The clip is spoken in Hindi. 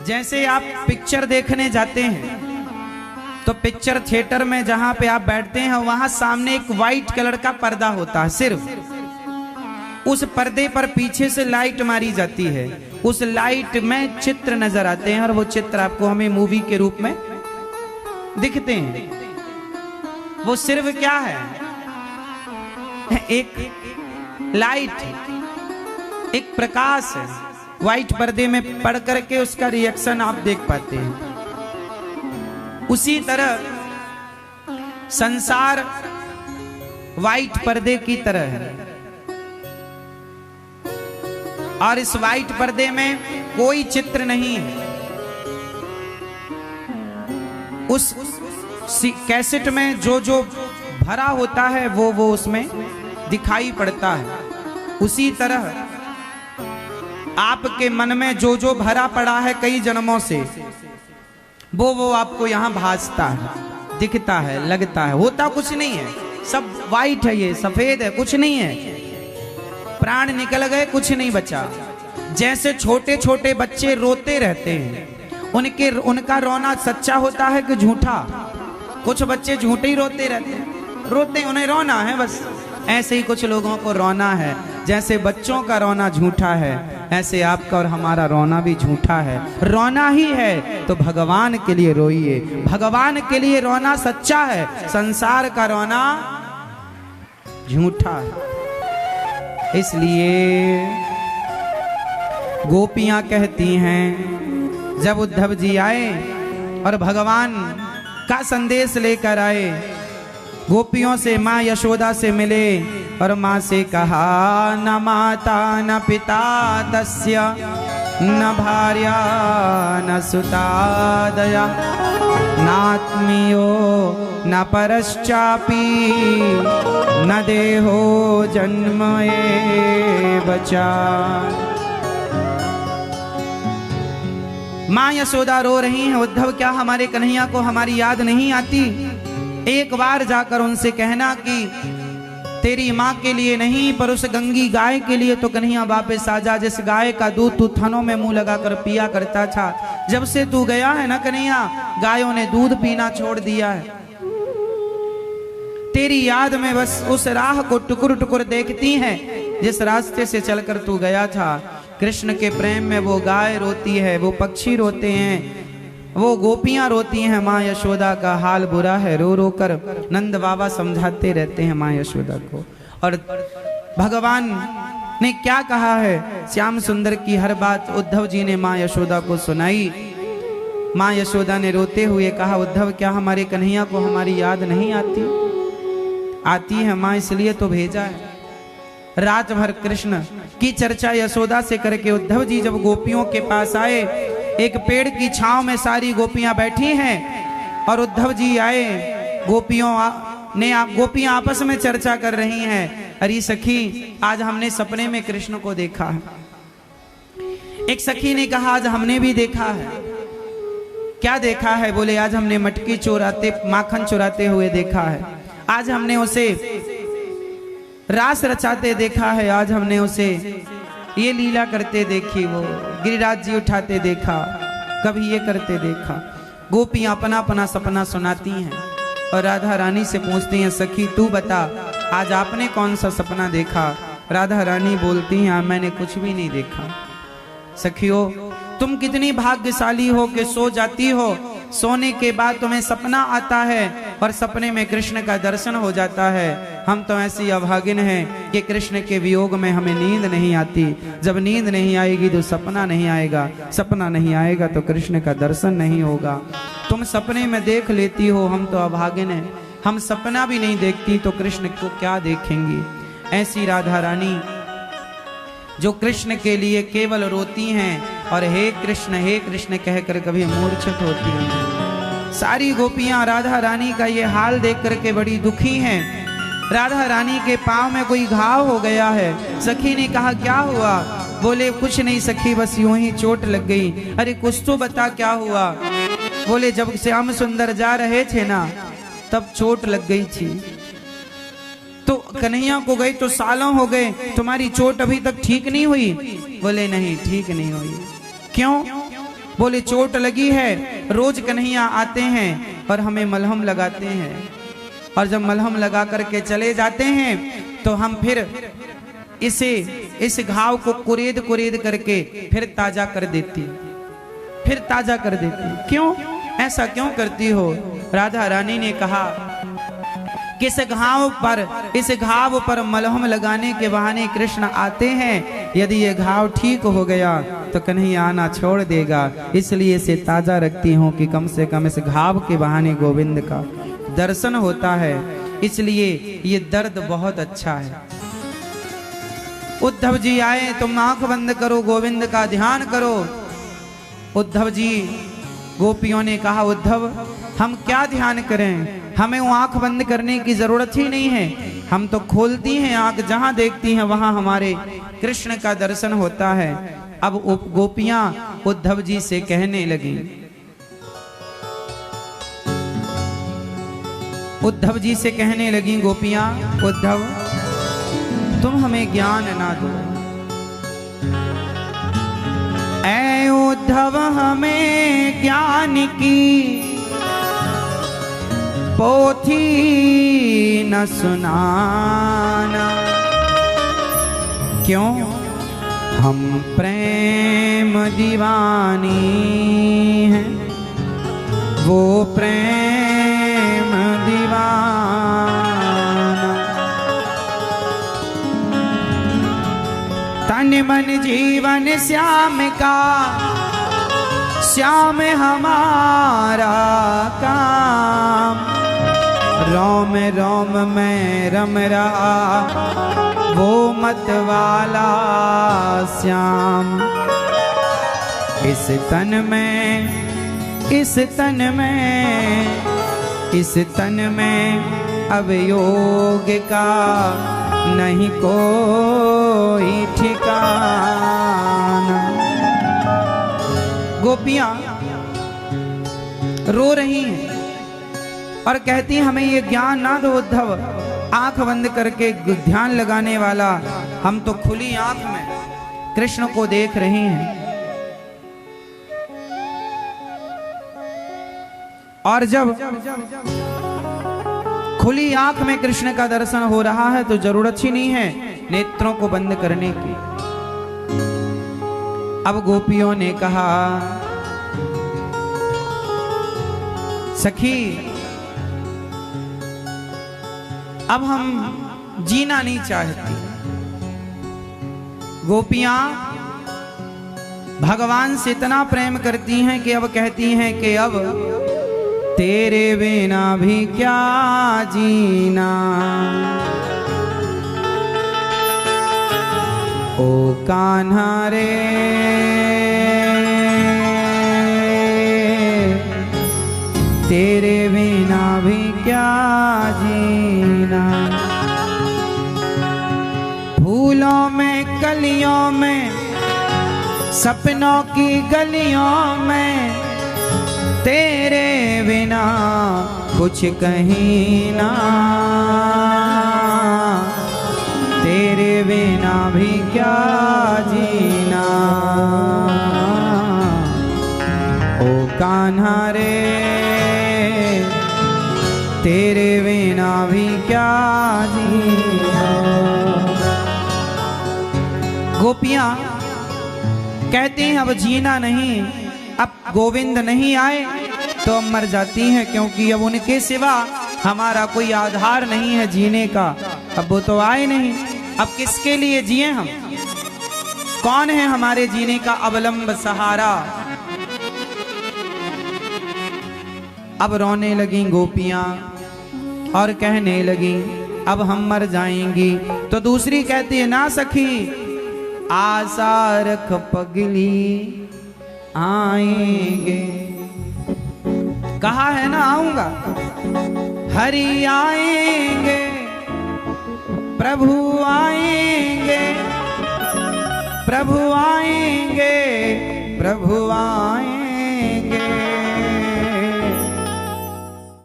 जैसे आप पिक्चर देखने जाते हैं तो पिक्चर थिएटर में जहां पे आप बैठते हैं वहां सामने एक वाइट कलर का पर्दा होता है, सिर्फ उस पर्दे पर पीछे से लाइट मारी जाती है, उस लाइट में चित्र नजर आते हैं और वो चित्र आपको हमें मूवी के रूप में दिखते हैं। वो सिर्फ क्या है, एक लाइट, एक प्रकाश है, व्हाइट पर्दे में पढ़ करके उसका रिएक्शन आप देख पाते हैं। उसी तरह संसार व्हाइट पर्दे की तरह है और इस व्हाइट पर्दे में कोई चित्र नहीं है। उस कैसेट में जो जो भरा होता है वो उसमें दिखाई पड़ता है। उसी तरह आपके मन में जो जो भरा पड़ा है कई जन्मों से, वो आपको यहां भासता है, दिखता है, लगता है। होता कुछ नहीं है, सब वाइट है, ये सफेद है, कुछ नहीं है। प्राण निकल गए, कुछ नहीं बचा। जैसे छोटे छोटे बच्चे रोते रहते हैं, उनका रोना सच्चा होता है कि झूठा? कुछ बच्चे झूठे ही रोते रहते हैं, रोते उन्हें रोना है बस। ऐसे ही कुछ लोगों को रोना है। जैसे बच्चों का रोना झूठा है, ऐसे आपका और हमारा रोना भी झूठा है। रोना ही है तो भगवान के लिए रोइए, भगवान के लिए रोना सच्चा है, संसार का रोना झूठा है। इसलिए गोपियां कहती हैं, जब उद्धव जी आए और भगवान का संदेश लेकर आए, गोपियों से माँ यशोदा से मिले और माँ से कहा, न माता न पिता तस्य न भार्या न सुता दया नात्मीयो न परश्चापी न देहो जन्म एव च। माँ यशोदा रो रही हैं, उद्धव क्या हमारे कन्हैया को हमारी याद नहीं आती? एक बार जाकर उनसे कहना कि तेरी माँ के लिए नहीं पर उस गंगी गाय के लिए तो कन्हैया वापस आ जा, जिस गाय का दूध तू थनों में मुंह लगाकर पिया करता था। जब से तू गया है ना कन्हैया, गायों ने दूध पीना छोड़ दिया है। तेरी याद में बस उस राह को टुकुर टुकुर देखती हैं जिस रास्ते से चलकर तू गया था। कृष्ण के प्रेम में वो गाय रोती है, वो पक्षी रोते हैं, वो गोपियां रोती हैं। माँ यशोदा का हाल बुरा है, रो रो कर नंद बाबा समझाते रहते हैं माँ यशोदा को। और भगवान ने क्या कहा है, श्याम सुंदर की हर बात उद्धव जी ने माँ यशोदा को सुनाई। माँ यशोदा ने रोते हुए कहा, उद्धव क्या हमारे कन्हैया को हमारी याद नहीं आती? आती है माँ, इसलिए तो भेजा है। रात भर कृष्ण की चर्चा यशोदा से करके उद्धव जी जब गोपियों के पास आए, एक पेड़ की छांव में सारी गोपियां बैठी हैं और उद्धव जी आए। गोपियां आपस में चर्चा कर रही हैं, अरे सखी आज हमने सपने में कृष्ण को देखा है। एक सखी ने कहा, आज हमने भी देखा है। क्या देखा है? बोले आज हमने मटकी चुराते, माखन चुराते हुए देखा है। आज हमने उसे रास रचाते देखा है। आज हमने उसे ये लीला करते देखी, वो गिरिराज जी उठाते देखा, कभी ये करते देखा। गोपियां अपना अपना सपना सुनाती हैं और राधा रानी से पूछती हैं, सखी तू बता आज आपने कौन सा सपना देखा? राधा रानी बोलती हैं, मैंने कुछ भी नहीं देखा। सखियों तुम कितनी भाग्यशाली हो कि सो जाती हो, सोने के बाद तुम्हें सपना आता है और सपने में कृष्ण का दर्शन हो जाता है। हम तो ऐसी अभागिन हैं कि कृष्ण के वियोग में हमें नींद नहीं आती। जब नींद नहीं आएगी तो सपना नहीं आएगा, सपना नहीं आएगा तो कृष्ण का दर्शन नहीं होगा। तुम सपने में देख लेती हो, हम तो अभागिन हैं, हम सपना भी नहीं देखती तो कृष्ण को क्या देखेंगी। ऐसी राधा रानी जो कृष्ण के लिए केवल रोती हैं और हे कृष्ण कहकर कभी मूर्छित होती हैं। सारी गोपियां राधा रानी का ये हाल देख करके बड़ी दुखी हैं। राधा रानी के पांव में कोई घाव हो गया है। सखी ने कहा, क्या हुआ? बोले कुछ नहीं सखी, बस यूं ही चोट लग गई। अरे कुछ तो बता क्या हुआ? बोले जब श्याम सुंदर जा रहे थे ना तब चोट लग गई थी। तो कन्हैया को गई तो सालों हो गए, तुम्हारी चोट अभी तक ठीक नहीं हुई? बोले नहीं ठीक नहीं हुई। क्यों? बोले चोट लगी है, रोज कन्हैया आते हैं और हमें मलहम लगाते हैं, और जब मलहम लगा करके चले जाते हैं तो हम फिर इस घाव को कुरेद कुरेद करके फिर ताजा कर देती, फिर ताजा कर देती। क्यों ऐसा क्यों करती हो? राधा रानी ने कहा कि इस घाव पर मलहम लगाने के बहाने कृष्ण आते हैं, यदि ये घाव ठीक हो गया तो कन्हैया आना छोड़ देगा, इसलिए इसे ताजा रखती हूँ कि कम से कम इस घाव के बहाने गोविंद का दर्शन होता है, इसलिए ये दर्द बहुत अच्छा है। उद्धव जी आए, तुम आंख बंद करो, गोविंद का ध्यान करो। उद्धव जी, गोपियों ने कहा उद्धव हम क्या ध्यान करें, हमें वो आंख बंद करने की जरूरत ही नहीं है, हम तो खोलती हैं आंख, जहां देखती हैं वहां हमारे कृष्ण का दर्शन होता है। अब गोपियां उद्धव जी से कहने लगी, उद्धव जी से कहने लगी गोपियां, उद्धव तुम हमें ज्ञान ना दो, ऐ उद्धव हमें ज्ञान की पोथी न सुनाना, क्यों हम प्रेम दीवानी हैं, वो प्रेम दीवाना, तन मन जीवन श्याम का, श्याम हमारा काम, रोम रोम में रम रहा वो मत वाला श्याम, इस तन में अब योग का नहीं कोई ठिकाना। गोपियां रो रही हैं और कहती हैं हमें ये ज्ञान ना दो उद्धव, आंख बंद करके ध्यान लगाने वाला, हम तो खुली आंख में कृष्ण को देख रहे हैं, और जब खुली आंख में कृष्ण का दर्शन हो रहा है तो जरूरत ही नहीं है नेत्रों को बंद करने की। अब गोपियों ने कहा सखी अब हम जीना नहीं चाहती। गोपियां भगवान से इतना प्रेम करती हैं कि अब कहती हैं कि अब तेरे बिना भी क्या जीना, ओ कान्हा रे तेरे बिना भी क्या जीना, फूलों में कलियों में सपनों की गलियों में तेरे बिना कुछ कहीं ना, तेरे बिना भी क्या जीना, ओ कान्हा रे तेरे बिना भी क्या जीना। गोपियां कहती हैं अब जीना नहीं, अब गोविंद नहीं आए तो अब मर जाती हैं, क्योंकि अब उनके सिवा हमारा कोई आधार नहीं है जीने का। अब वो तो आए नहीं, अब किसके लिए जिए हम, कौन है हमारे जीने का अवलंब सहारा। अब रोने लगी गोपियां और कहने लगी अब हम मर जाएंगी। तो दूसरी कहती है ना सखी आशा रख पगली आएंगे, कहा है ना आऊंगा, हरि आएंगे प्रभु आएंगे, प्रभु आएंगे प्रभु आएंगे।